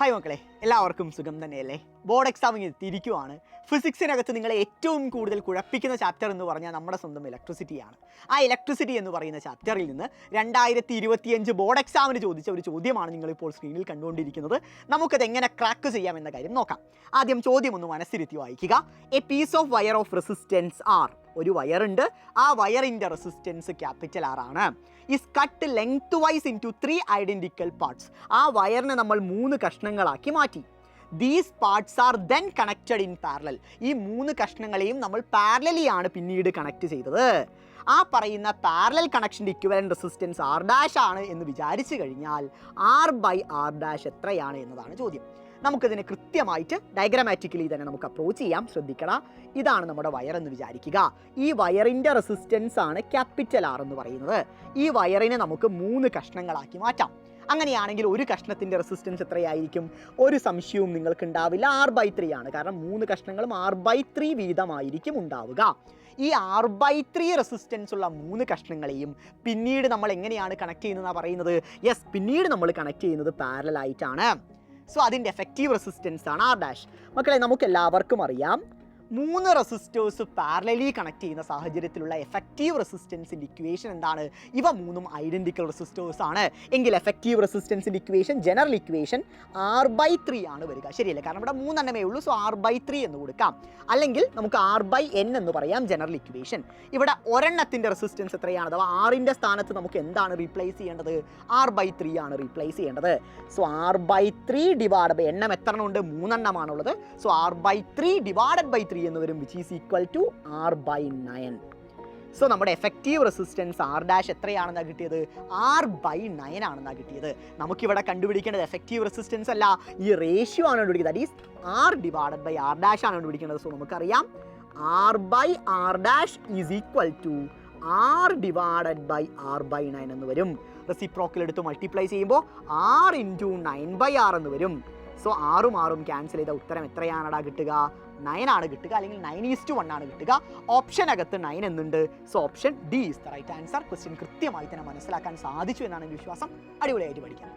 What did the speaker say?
Hi മക്കളെ, എല്ലാവർക്കും സുഖം തന്നെയല്ലേ? Board examining എത്തിയിരിക്കുവാണ്. ഫിസിക്സിനകത്ത് നിങ്ങളെ ഏറ്റവും കൂടുതൽ കുഴപ്പിക്കുന്ന ചാപ്റ്റർ എന്ന് പറഞ്ഞാൽ നമ്മുടെ സ്വന്തം ഇലക്ട്രിസിറ്റിയാണ്. ആ ഇലക്ട്രിസിറ്റി എന്ന് പറയുന്ന ചാപ്റ്ററിൽ നിന്ന് 2025 ബോർഡ് എക്സാമിന് ചോദിച്ച ഒരു ചോദ്യമാണ് നിങ്ങളിപ്പോൾ സ്ക്രീനിൽ കണ്ടുകൊണ്ടിരിക്കുന്നത്. നമുക്കത് എങ്ങനെ ക്രാക്ക് ചെയ്യാം എന്ന കാര്യം നോക്കാം. ആദ്യം ചോദ്യം ഒന്ന് മനസ്സിരുത്തി വായിക്കുക. A piece of wire of resistance R, ഒരു വയറുണ്ട്, ആ വയറിൻ്റെ റെസിസ്റ്റൻസ് ക്യാപിറ്റൽ ആർ ആണ്. Is cut lengthwise into 3 identical parts. ആ വയറിനെ നമ്മൾ 3 കഷ്ണങ്ങളാക്കി മാറ്റി. These parts are then connected in parallel. ഈ 3 കഷ്ണങ്ങളെയും നമ്മൾ പാരലലി ആണ് പിന്നീട് കണക്ട് ചെയ്തത്. ആ പറയുന്ന പാരലൽ കണക്ഷൻ്റെ ഇക്വലൻ്റ് റെസിസ്റ്റൻസ് ആർ ഡാഷ് ആണ് എന്ന് വിചാരിച്ചു കഴിഞ്ഞാൽ ആർ ബൈ ആർ ഡാഷ് എത്രയാണ് എന്നതാണ് ചോദ്യം. നമുക്കിതിനെ കൃത്യമായിട്ട് ഡയഗ്രാമാറ്റിക്കലി തന്നെ നമുക്ക് അപ്രോച്ച് ചെയ്യാം. ശ്രദ്ധിക്കണം, ഇതാണ് നമ്മുടെ വയർ എന്ന് വിചാരിക്കുക. ഈ വയറിൻ്റെ റെസിസ്റ്റൻസ് ആണ് ക്യാപിറ്റൽ ആർ എന്ന് പറയുന്നത്. ഈ വയറിനെ നമുക്ക് 3 കഷ്ണങ്ങളാക്കി മാറ്റാം. അങ്ങനെയാണെങ്കിൽ ഒരു കഷ്ണത്തിൻ്റെ റെസിസ്റ്റൻസ് എത്രയായിരിക്കും? ഒരു സംശയവും നിങ്ങൾക്ക് ഉണ്ടാവില്ല, R/3 ആണ്. കാരണം 3 കഷ്ണങ്ങളും R/3 വീതമായിരിക്കും ഉണ്ടാവുക. ഈ R/3 റെസിസ്റ്റൻസ് ഉള്ള 3 കഷ്ണങ്ങളെയും പിന്നീട് നമ്മൾ എങ്ങനെയാണ് കണക്ട് ചെയ്യുന്നതെന്നാണ് പറയുന്നത്? യെസ്, പിന്നീട് നമ്മൾ കണക്ട് ചെയ്യുന്നത് പാരലൽ ആയിട്ടാണ്. സോ അതിൻ്റെ എഫക്റ്റീവ് റെസിസ്റ്റൻസ് ആണ് ആർ ഡാഷ്. മക്കളെ, നമുക്ക് എല്ലാവർക്കും അറിയാം 3 റെസിസ്റ്റേഴ്സ് പാരലലി കണക്ട് ചെയ്യുന്ന സാഹചര്യത്തിലുള്ള എഫക്റ്റീവ് റെസിസ്റ്റൻസിൻ്റെ ഇക്വേഷൻ എന്താണ്? ഇവ 3ഉം ഐഡൻറ്റിക്കൽ റെസിസ്റ്റേഴ്സ് ആണ്. എങ്കിൽ എഫക്റ്റീവ് റെസിസ്റ്റൻസിൻ്റെ ഇക്വേഷൻ, ജനറൽ ഇക്വേഷൻ R/3 ആണ് വരിക. ശരിയല്ലേ? കാരണം ഇവിടെ 3 എണ്ണമേ ഉള്ളൂ. സോ R/3 എന്ന് കൊടുക്കാം. അല്ലെങ്കിൽ നമുക്ക് R/n എന്ന് പറയാം ജനറൽ ഇക്വേഷൻ. ഇവിടെ ഒരെണ്ണത്തിൻ്റെ റെസിസ്റ്റൻസ് എത്രയാണ്? അഥവാ ആറിൻ്റെ സ്ഥാനത്ത് നമുക്ക് എന്താണ് റീപ്ലേസ് ചെയ്യേണ്ടത്? R/3 ആണ് റീപ്ലേസ് ചെയ്യേണ്ടത്. സോ R/3 ഡിവൈഡ് ബൈ, എണ്ണം എത്ര എണ്ണം ഉണ്ട്? 3 എണ്ണമാണുള്ളത്. സോ R/3 ഡിവൈഡഡ് ബൈ 3 എന്ന് വരും, which is equal to R/9. So നമ്മുടെ എഫക്റ്റീവ് റെസിസ്റ്റൻസ് ആർ ഡാഷ് എത്രയാണെന്നാണ് കിട്ടിയത്? R/9 ആണെന്നാണ് കിട്ടിയത്. നമുക്കിവിടെ കണ്ടുപിടിക്കേണ്ടത് എഫക്റ്റീവ് റെസിസ്റ്റൻസ് അല്ല, ഈ റേഷ്യോ ആണ് കണ്ടുപിടിക്കുന്നത്. That is R divided by R dash ആണ് കണ്ടുപിടിക്കേണ്ടത്. സോ നമുക്കറിയാം R/R dash is equal to R divided by R/9 എന്ന് വരും. റെസിപ്രോക്കൽ എടുത്ത് മൾട്ടിപ്ലൈ ചെയ്യുമ്പോൾ R ഇൻറ്റു 9/R എന്ന് വരും. സോ 6ഉം 6ഉം ക്യാൻസൽ ചെയ്ത ഉത്തരം എത്രയാണടാ കിട്ടുക? 9 ആണ് കിട്ടുക, അല്ലെങ്കിൽ 9:1 ആണ് കിട്ടുക. ഓപ്ഷനകത്ത് 9 എന്നുണ്ട്. So option D is the right answer. Question കൃത്യമായി തന്നെ മനസ്സിലാക്കാൻ സാധിച്ചു എന്നാണ് എൻ്റെ വിശ്വാസം. അടിപൊളിയായിട്ട് പഠിക്കാം.